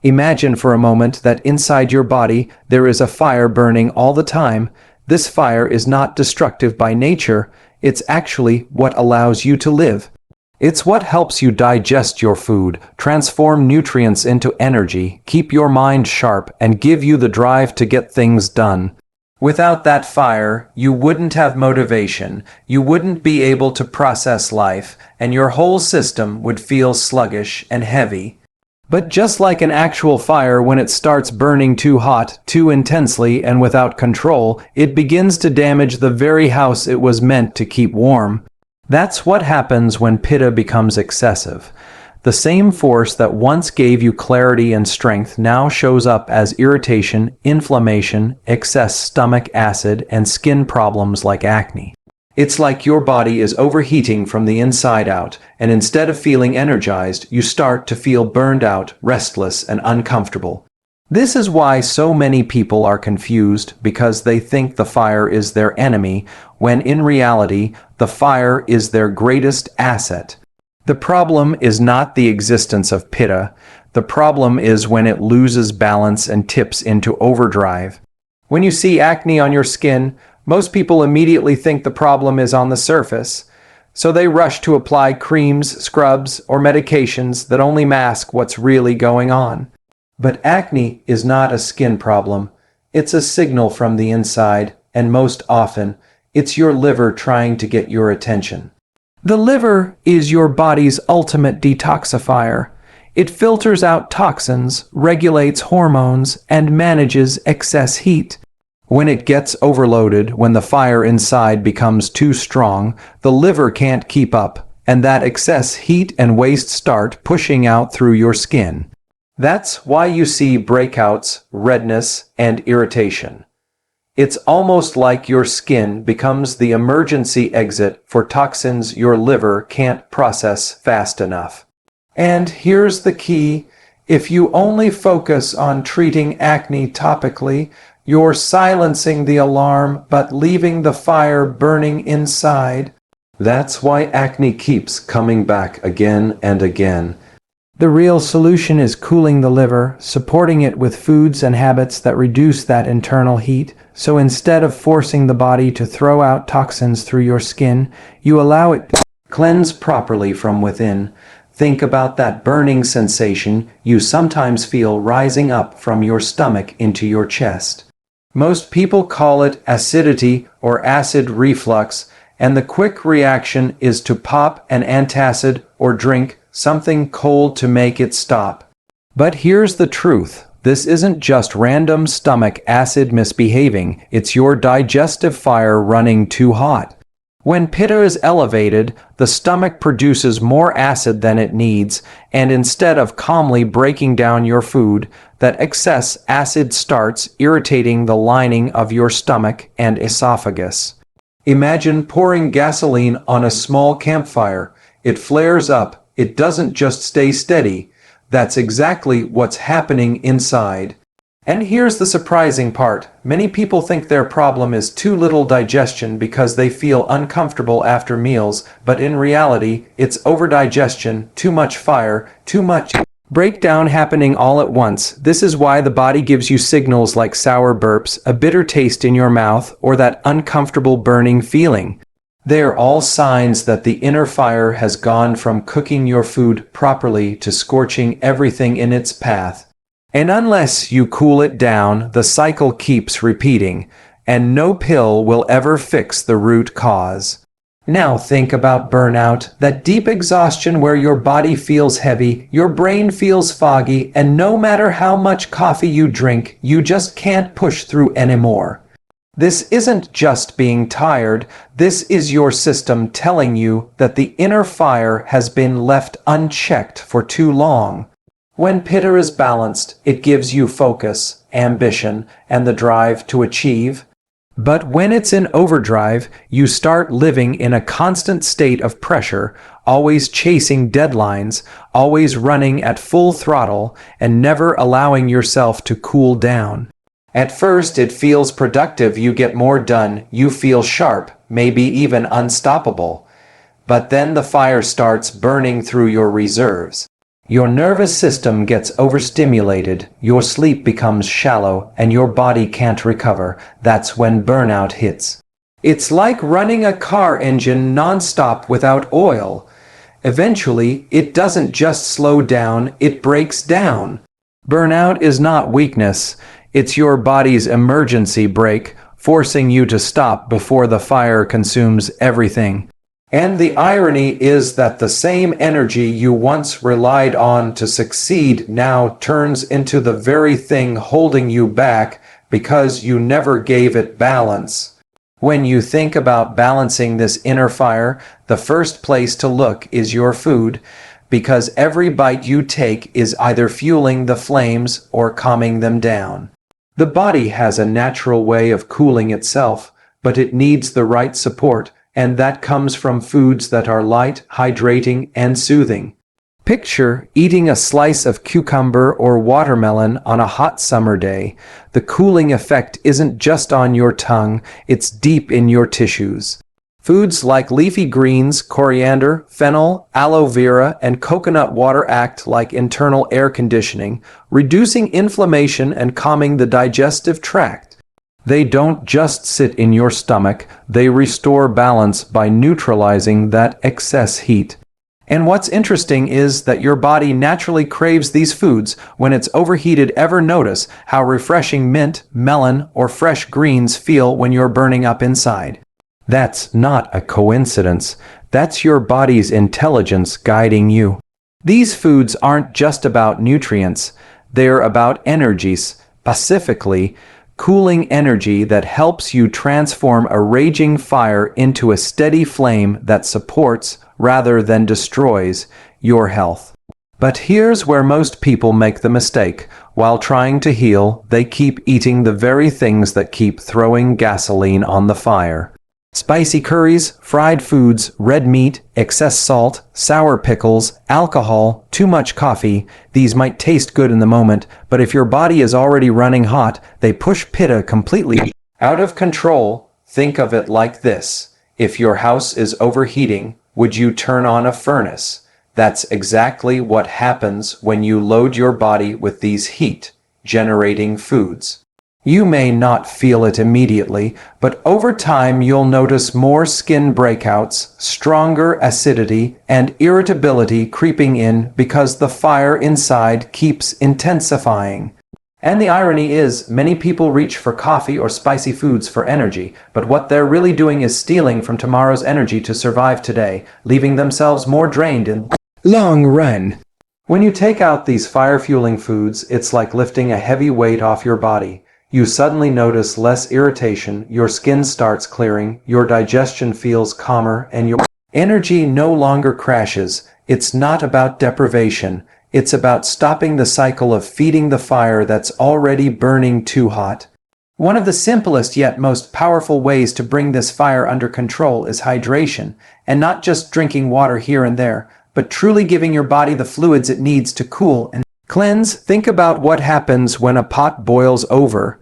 Imagine for a moment that inside your body there is a fire burning all the time. This fire is not destructive by nature, it's actually what allows you to live. It's what helps you digest your food, transform nutrients into energy, keep your mind sharp, and give you the drive to get things done. Without that fire, you wouldn't have motivation, you wouldn't be able to process life, and your whole system would feel sluggish and heavy. But just like an actual fire, when it starts burning too hot, too intensely, and without control, it begins to damage the very house it was meant to keep warm. That's what happens when Pitta becomes excessive. The same force that once gave you clarity and strength now shows up as irritation, inflammation, excess stomach acid, and skin problems like acne. It's like your body is overheating from the inside out, and instead of feeling energized, you start to feel burned out, restless, and uncomfortable. This is why so many people are confused, because they think the fire is their enemy, when in reality, the fire is their greatest asset. The problem is not the existence of Pitta. The problem is when it loses balance and tips into overdrive. When you see acne on your skin, most people immediately think the problem is on the surface, so they rush to apply creams, scrubs, or medications that only mask what's really going on. But acne is not a skin problem. It's a signal from the inside, and most often, it's your liver trying to get your attention. The liver is your body's ultimate detoxifier. It filters out toxins, regulates hormones, and manages excess heat. When it gets overloaded, when the fire inside becomes too strong, the liver can't keep up, and that excess heat and waste start pushing out through your skin. That's why you see breakouts, redness, and irritation. It's almost like your skin becomes the emergency exit for toxins your liver can't process fast enough. And here's the key: if you only focus on treating acne topically, you're silencing the alarm but leaving the fire burning inside. That's why acne keeps coming back again and again. The real solution is cooling the liver, supporting it with foods and habits that reduce that internal heat. So instead of forcing the body to throw out toxins through your skin, you allow it to cleanse properly from within. Think about that burning sensation you sometimes feel rising up from your stomach into your chest. Most people call it acidity or acid reflux, and the quick reaction is to pop an antacid or drink something cold to make it stop. But here's the truth: this isn't just random stomach acid misbehaving, it's your digestive fire running too hot. When Pitta is elevated, the stomach produces more acid than it needs, and instead of calmly breaking down your food, that excess acid starts irritating the lining of your stomach and esophagus. Imagine pouring gasoline on a small campfire. It flares up. It doesn't just stay steady. That's exactly what's happening inside. And here's the surprising part: many people think their problem is too little digestion because they feel uncomfortable after meals, but in reality, it's overdigestion, too much fire, too much breakdown happening all at once. This is why the body gives you signals like sour burps, a bitter taste in your mouth, or that uncomfortable burning feeling. They're all signs that the inner fire has gone from cooking your food properly to scorching everything in its path. And unless you cool it down, the cycle keeps repeating, and no pill will ever fix the root cause. Now think about burnout, that deep exhaustion where your body feels heavy, your brain feels foggy, and no matter how much coffee you drink, you just can't push through anymore. This isn't just being tired, this is your system telling you that the inner fire has been left unchecked for too long. When Pitta is balanced, it gives you focus, ambition, and the drive to achieve. But when it's in overdrive, you start living in a constant state of pressure, always chasing deadlines, always running at full throttle, and never allowing yourself to cool down. At first, it feels productive, you get more done, you feel sharp, maybe even unstoppable. But then the fire starts burning through your reserves. Your nervous system gets overstimulated, your sleep becomes shallow, and your body can't recover. That's when burnout hits. It's like running a car engine nonstop without oil. Eventually, it doesn't just slow down, it breaks down. Burnout is not weakness, it's your body's emergency brake, forcing you to stop before the fire consumes everything. And the irony is that the same energy you once relied on to succeed now turns into the very thing holding you back because you never gave it balance. When you think about balancing this inner fire, the first place to look is your food, because every bite you take is either fueling the flames or calming them down. The body has a natural way of cooling itself, but it needs the right support, and that comes from foods that are light, hydrating, and soothing. Picture eating a slice of cucumber or watermelon on a hot summer day. The cooling effect isn't just on your tongue, it's deep in your tissues. Foods like leafy greens, coriander, fennel, aloe vera, and coconut water act like internal air conditioning, reducing inflammation and calming the digestive tract. They don't just sit in your stomach, they restore balance by neutralizing that excess heat. And what's interesting is that your body naturally craves these foods when it's overheated. Ever notice how refreshing mint, melon, or fresh greens feel when you're burning up inside? That's not a coincidence. That's your body's intelligence guiding you. These foods aren't just about nutrients, they're about energies, specifically cooling energy that helps you transform a raging fire into a steady flame that supports, rather than destroys, your health. But here's where most people make the mistake. While trying to heal, they keep eating the very things that keep throwing gasoline on the fire. Spicy curries, fried foods, red meat, excess salt, sour pickles, alcohol, too much coffee. These might taste good in the moment, but if your body is already running hot, they push Pitta completely out of control. Think of it like this. If your house is overheating, would you turn on a furnace? That's exactly what happens when you load your body with these heat-generating foods. You may not feel it immediately, but over time you'll notice more skin breakouts, stronger acidity, and irritability creeping in because the fire inside keeps intensifying. And the irony is, many people reach for coffee or spicy foods for energy, but what they're really doing is stealing from tomorrow's energy to survive today, leaving themselves more drained in long run. When you take out these fire-fueling foods, it's like lifting a heavy weight off your body. You suddenly notice less irritation, your skin starts clearing, your digestion feels calmer, and your energy no longer crashes. It's not about deprivation. It's about stopping the cycle of feeding the fire that's already burning too hot. One of the simplest yet most powerful ways to bring this fire under control is hydration, and not just drinking water here and there, but truly giving your body the fluids it needs to cool and cleanse. Think about what happens when a pot boils over.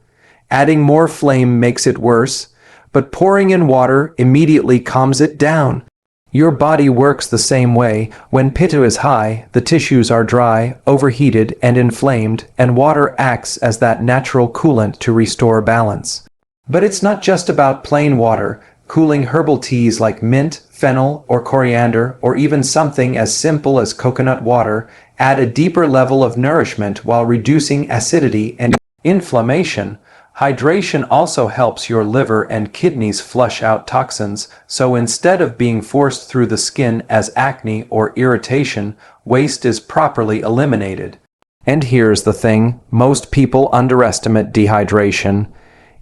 Adding more flame makes it worse, but pouring in water immediately calms it down. Your body works the same way. When Pitta is high, the tissues are dry, overheated, and inflamed, and water acts as that natural coolant to restore balance. But it's not just about plain water. Cooling herbal teas like mint, fennel, or coriander, or even something as simple as coconut water, add a deeper level of nourishment while reducing acidity and inflammation. Hydration also helps your liver and kidneys flush out toxins, so instead of being forced through the skin as acne or irritation, waste is properly eliminated. And here's the thing, most people underestimate dehydration.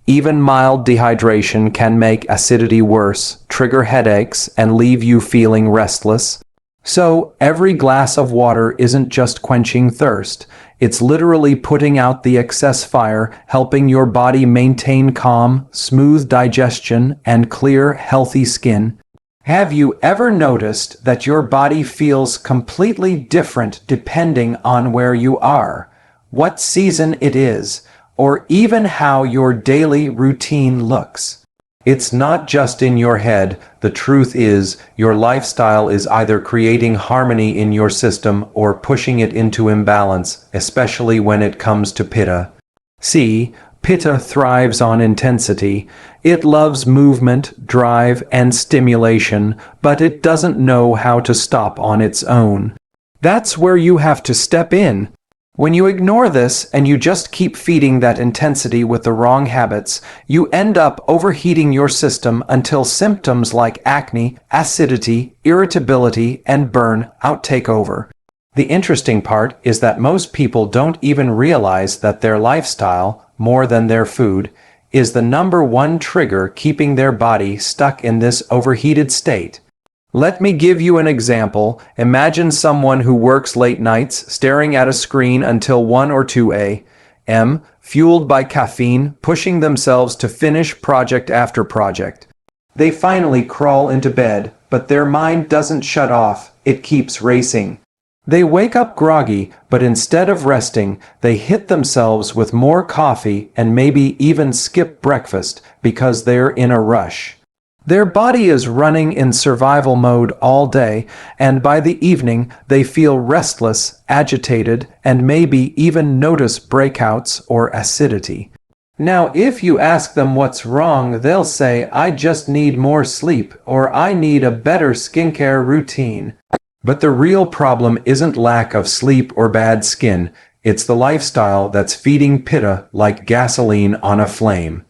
Even mild dehydration can make acidity worse, trigger headaches, and leave you feeling restless. So, every glass of water isn't just quenching thirst. It's literally putting out the excess fire, helping your body maintain calm, smooth digestion, and clear, healthy skin. Have you ever noticed that your body feels completely different depending on where you are, what season it is, or even how your daily routine looks? It's not just in your head. The truth is, your lifestyle is either creating harmony in your system or pushing it into imbalance, especially when it comes to Pitta. See, Pitta thrives on intensity. It loves movement, drive, and stimulation, but it doesn't know how to stop on its own. That's where you have to step in. When you ignore this and you just keep feeding that intensity with the wrong habits, you end up overheating your system until symptoms like acne, acidity, irritability, and burnout take over. The interesting part is that most people don't even realize that their lifestyle, more than their food, is the #1 trigger keeping their body stuck in this overheated state. Let me give you an example. Imagine someone who works late nights, staring at a screen until 1 or 2 a.m., fueled by caffeine, pushing themselves to finish project after project. They finally crawl into bed, but their mind doesn't shut off, it keeps racing. They wake up groggy, but instead of resting, they hit themselves with more coffee and maybe even skip breakfast because they're in a rush. Their body is running in survival mode all day, and by the evening they feel restless, agitated, and maybe even notice breakouts or acidity. Now, if you ask them what's wrong, they'll say, "I just need more sleep," or "I need a better skincare routine." But the real problem isn't lack of sleep or bad skin. It's the lifestyle that's feeding Pitta like gasoline on a flame.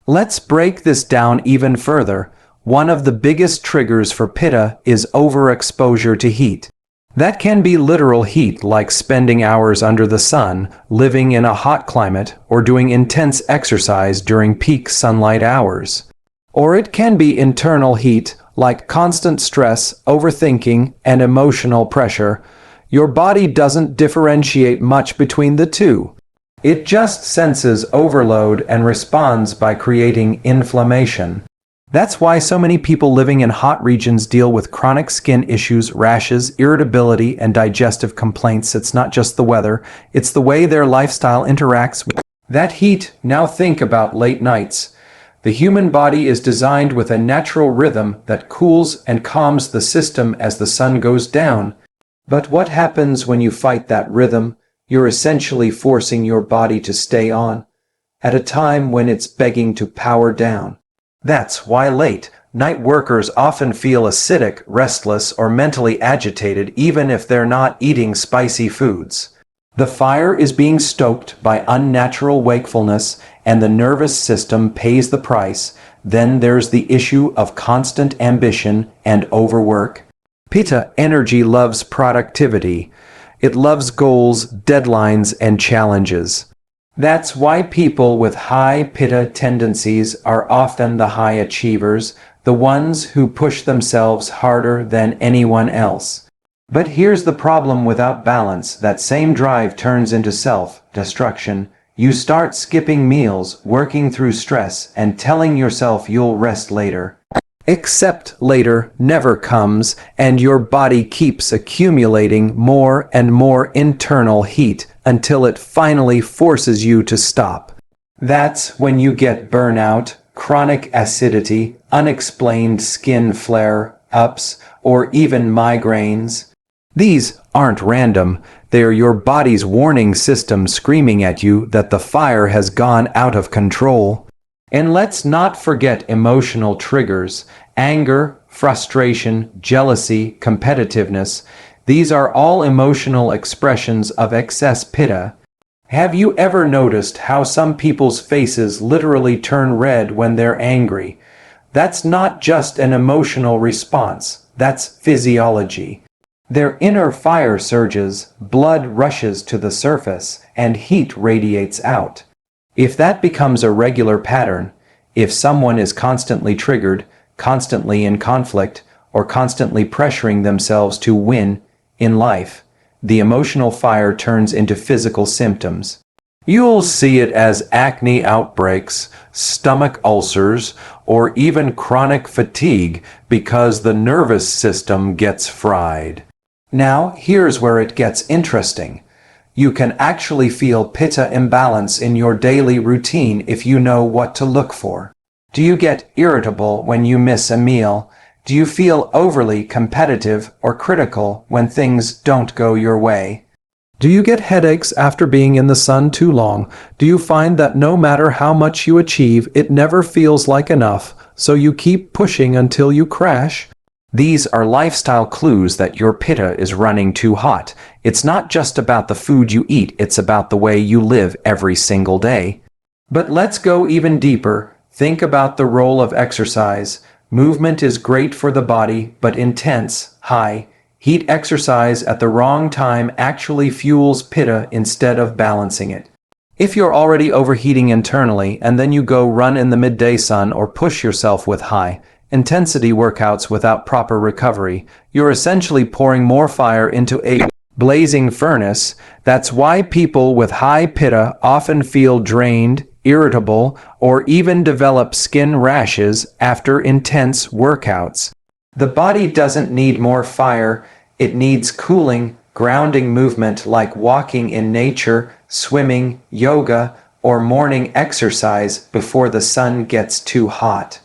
Let's break this down even further. One of the biggest triggers for Pitta is overexposure to heat. That can be literal heat, like spending hours under the sun, living in a hot climate, or doing intense exercise during peak sunlight hours. Or it can be internal heat, like constant stress, overthinking, and emotional pressure. Your body doesn't differentiate much between the two. It just senses overload and responds by creating inflammation. That's why so many people living in hot regions deal with chronic skin issues, rashes, irritability, and digestive complaints. It's not just the weather, it's the way their lifestyle interacts with that heat. Now think about late nights. The human body is designed with a natural rhythm that cools and calms the system as the sun goes down. But what happens when you fight that rhythm? You're essentially forcing your body to stay on at a time when it's begging to power down. That's why late night workers often feel acidic, restless, or mentally agitated even if they're not eating spicy foods. The fire is being stoked by unnatural wakefulness, and the nervous system pays the price. Then there's the issue of constant ambition and overwork. Pitta energy loves productivity. It loves goals, deadlines, and challenges. That's why people with high Pitta tendencies are often the high achievers, the ones who push themselves harder than anyone else. But here's the problem: without balance, that same drive turns into self-destruction. You start skipping meals, working through stress, and telling yourself you'll rest later. Except later never comes, and your body keeps accumulating more and more internal heat until it finally forces you to stop. That's when you get burnout, chronic acidity, unexplained skin flare-ups, or even migraines. These aren't random. They are your body's warning system screaming at you that the fire has gone out of control. And let's not forget emotional triggers: anger, frustration, jealousy, competitiveness. These are all emotional expressions of excess Pitta. Have you ever noticed how some people's faces literally turn red when they're angry? That's not just an emotional response, that's physiology. Their inner fire surges, blood rushes to the surface, and heat radiates out. If that becomes a regular pattern, if someone is constantly triggered, constantly in conflict, or constantly pressuring themselves to win in life, the emotional fire turns into physical symptoms. You'll see it as acne outbreaks, stomach ulcers, or even chronic fatigue because the nervous system gets fried. Now, here's where it gets interesting. You can actually feel Pitta imbalance in your daily routine if you know what to look for. Do you get irritable when you miss a meal? Do you feel overly competitive or critical when things don't go your way? Do you get headaches after being in the sun too long? Do you find that no matter how much you achieve, it never feels like enough, so you keep pushing until you crash? These are lifestyle clues that your pitta is running too hot. It's not just about the food you eat, it's about the way you live every single day. But let's go even deeper. Think about the role of exercise. Movement is great for the body, but intense, high heat exercise at the wrong time actually fuels pitta instead of balancing it. If you're already overheating internally and then you go run in the midday sun or push yourself with high intensity workouts without proper recovery, you're essentially pouring more fire into a blazing furnace. That's why people with high pitta often feel drained, irritable, or even develop skin rashes after intense workouts. The body doesn't need more fire, it needs cooling, grounding movement like walking in nature, swimming, yoga, or morning exercise before the sun gets too hot.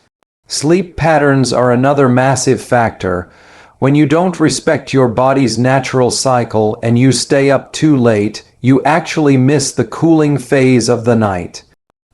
Sleep patterns are another massive factor. When you don't respect your body's natural cycle and you stay up too late, you actually miss the cooling phase of the night.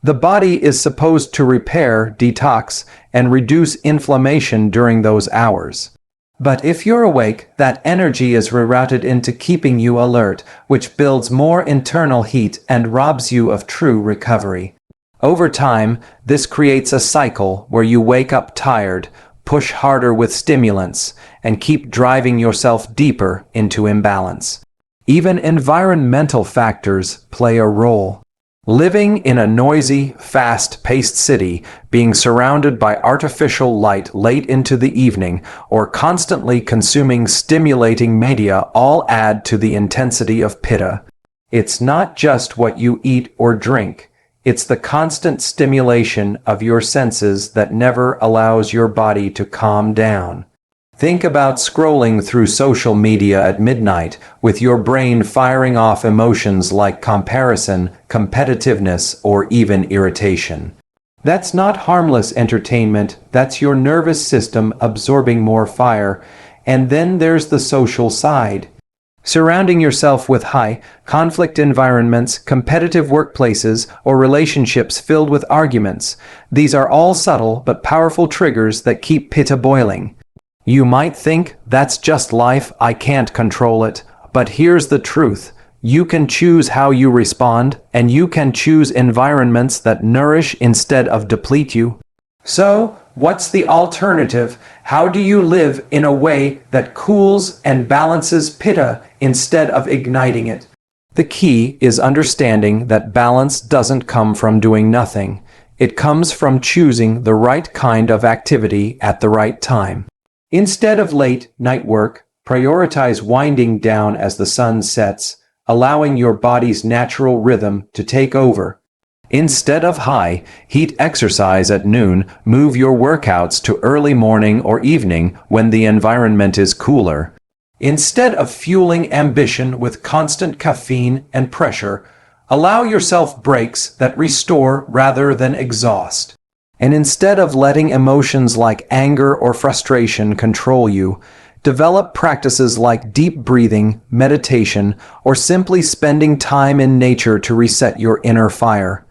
The body is supposed to repair, detox, and reduce inflammation during those hours. But if you're awake, that energy is rerouted into keeping you alert, which builds more internal heat and robs you of true recovery. Over time, this creates a cycle where you wake up tired, push harder with stimulants, and keep driving yourself deeper into imbalance. Even environmental factors play a role. Living in a noisy, fast-paced city, being surrounded by artificial light late into the evening, or constantly consuming stimulating media all add to the intensity of pitta. It's not just what you eat or drink. It's the constant stimulation of your senses that never allows your body to calm down. Think about scrolling through social media at midnight with your brain firing off emotions like comparison, competitiveness, or even irritation. That's not harmless entertainment, that's your nervous system absorbing more fire. And then there's the social side. Surrounding yourself with high conflict environments, competitive workplaces, or relationships filled with arguments. These are all subtle but powerful triggers that keep pitta boiling. You might think, that's just life, I can't control it. But here's the truth. You can choose how you respond, and you can choose environments that nourish instead of deplete you. So, what's the alternative? How do you live in a way that cools and balances pitta instead of igniting it? The key is understanding that balance doesn't come from doing nothing. It comes from choosing the right kind of activity at the right time. Instead of late night work, prioritize winding down as the sun sets, allowing your body's natural rhythm to take over. Instead of high heat exercise at noon, move your workouts to early morning or evening when the environment is cooler. Instead of fueling ambition with constant caffeine and pressure, allow yourself breaks that restore rather than exhaust. And instead of letting emotions like anger or frustration control you, develop practices like deep breathing, meditation, or simply spending time in nature to reset your inner fire.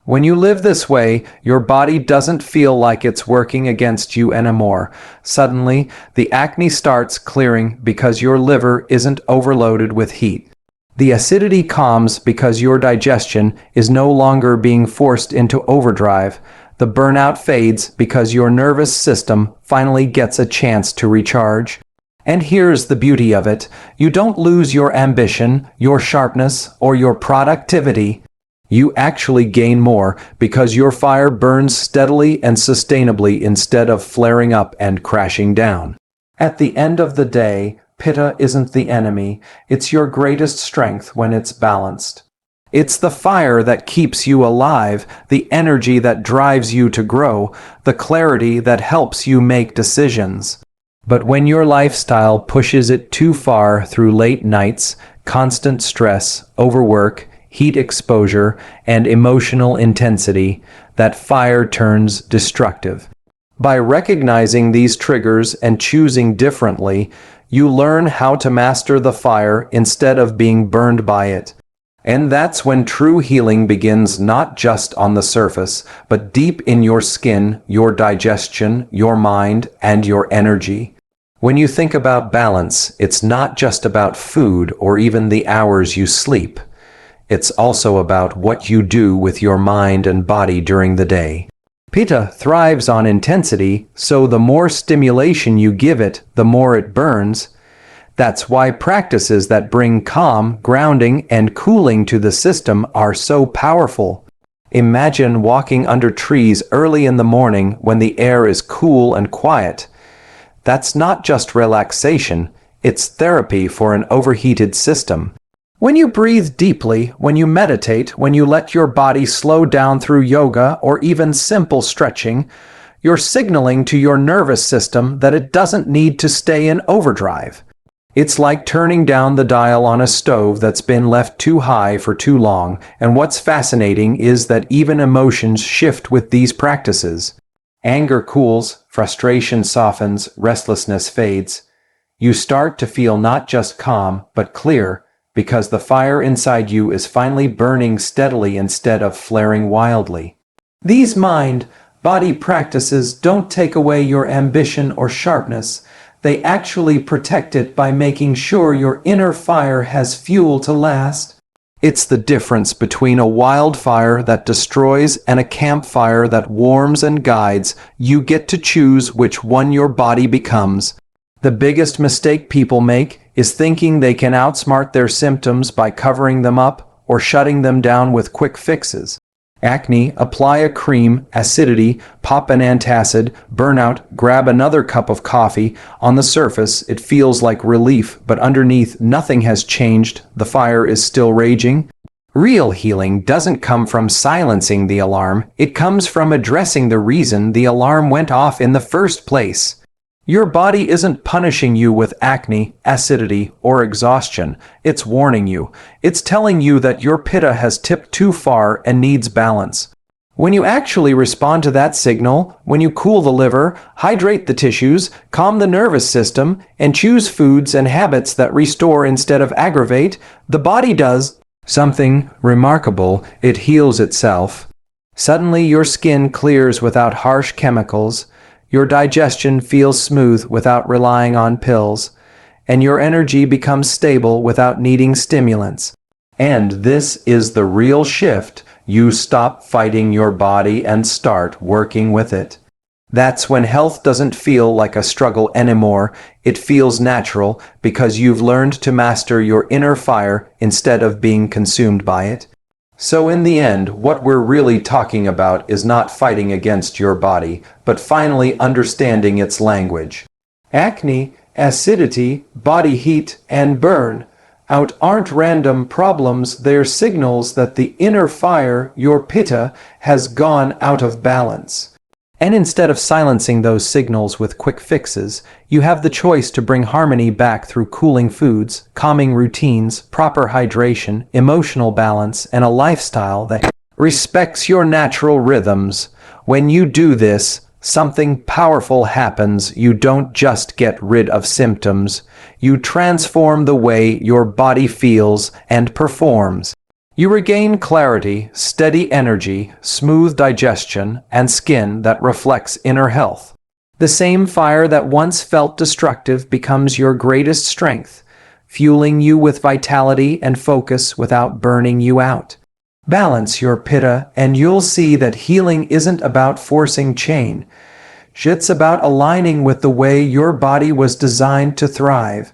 When you live this way, your body doesn't feel like it's working against you anymore. Suddenly, the acne starts clearing because your liver isn't overloaded with heat. The acidity calms because your digestion is no longer being forced into overdrive. The burnout fades because your nervous system finally gets a chance to recharge. And here's the beauty of it. You don't lose your ambition, your sharpness, or your productivity. You actually gain more because your fire burns steadily and sustainably instead of flaring up and crashing down. At the end of the day, pitta isn't the enemy. It's your greatest strength when it's balanced. It's the fire that keeps you alive, the energy that drives you to grow, the clarity that helps you make decisions. But when your lifestyle pushes it too far through late nights, constant stress, overwork, heat exposure, and emotional intensity, that fire turns destructive. By recognizing these triggers and choosing differently, you learn how to master the fire instead of being burned by it. And that's when true healing begins, not just on the surface, but deep in your skin, your digestion, your mind, and your energy. When you think about balance, it's not just about food or even the hours you sleep. It's also about what you do with your mind and body during the day. Pitta thrives on intensity, so the more stimulation you give it, the more it burns. That's why practices that bring calm, grounding, and cooling to the system are so powerful. Imagine walking under trees early in the morning when the air is cool and quiet. That's not just relaxation, it's therapy for an overheated system. When you breathe deeply, when you meditate, when you let your body slow down through yoga or even simple stretching, you're signaling to your nervous system that it doesn't need to stay in overdrive. It's like turning down the dial on a stove that's been left too high for too long, and what's fascinating is that even emotions shift with these practices. Anger cools, frustration softens, restlessness fades. You start to feel not just calm, but clear, because the fire inside you is finally burning steadily instead of flaring wildly. These mind-body practices don't take away your ambition or sharpness. They actually protect it by making sure your inner fire has fuel to last. It's the difference between a wildfire that destroys and a campfire that warms and guides. You get to choose which one your body becomes. The biggest mistake people make is thinking they can outsmart their symptoms by covering them up or shutting them down with quick fixes. Acne, apply a cream. Acidity, pop an antacid. Burnout, grab another cup of coffee. On the surface, it feels like relief, but underneath, nothing has changed. The fire is still raging. Real healing doesn't come from silencing the alarm. It comes from addressing the reason the alarm went off in the first place. Your body isn't punishing you with acne, acidity, or exhaustion. It's warning you. It's telling you that your pitta has tipped too far and needs balance. When you actually respond to that signal, when you cool the liver, hydrate the tissues, calm the nervous system, and choose foods and habits that restore instead of aggravate, the body does something remarkable. It heals itself. Suddenly your skin clears without harsh chemicals. Your digestion feels smooth without relying on pills, and your energy becomes stable without needing stimulants. And this is the real shift. You stop fighting your body and start working with it. That's when health doesn't feel like a struggle anymore. It feels natural because you've learned to master your inner fire instead of being consumed by it. So in the end, what we're really talking about is not fighting against your body, but finally understanding its language. Acne, acidity, body heat, and burn out aren't random problems. They're signals that the inner fire, your pitta, has gone out of balance. And instead of silencing those signals with quick fixes, you have the choice to bring harmony back through cooling foods, calming routines, proper hydration, emotional balance, and a lifestyle that respects your natural rhythms. When you do this, something powerful happens. You don't just get rid of symptoms. You transform the way your body feels and performs. You regain clarity, steady energy, smooth digestion, and skin that reflects inner health. The same fire that once felt destructive becomes your greatest strength, fueling you with vitality and focus without burning you out. Balance your pitta, and you'll see that healing isn't about forcing change. It's about aligning with the way your body was designed to thrive.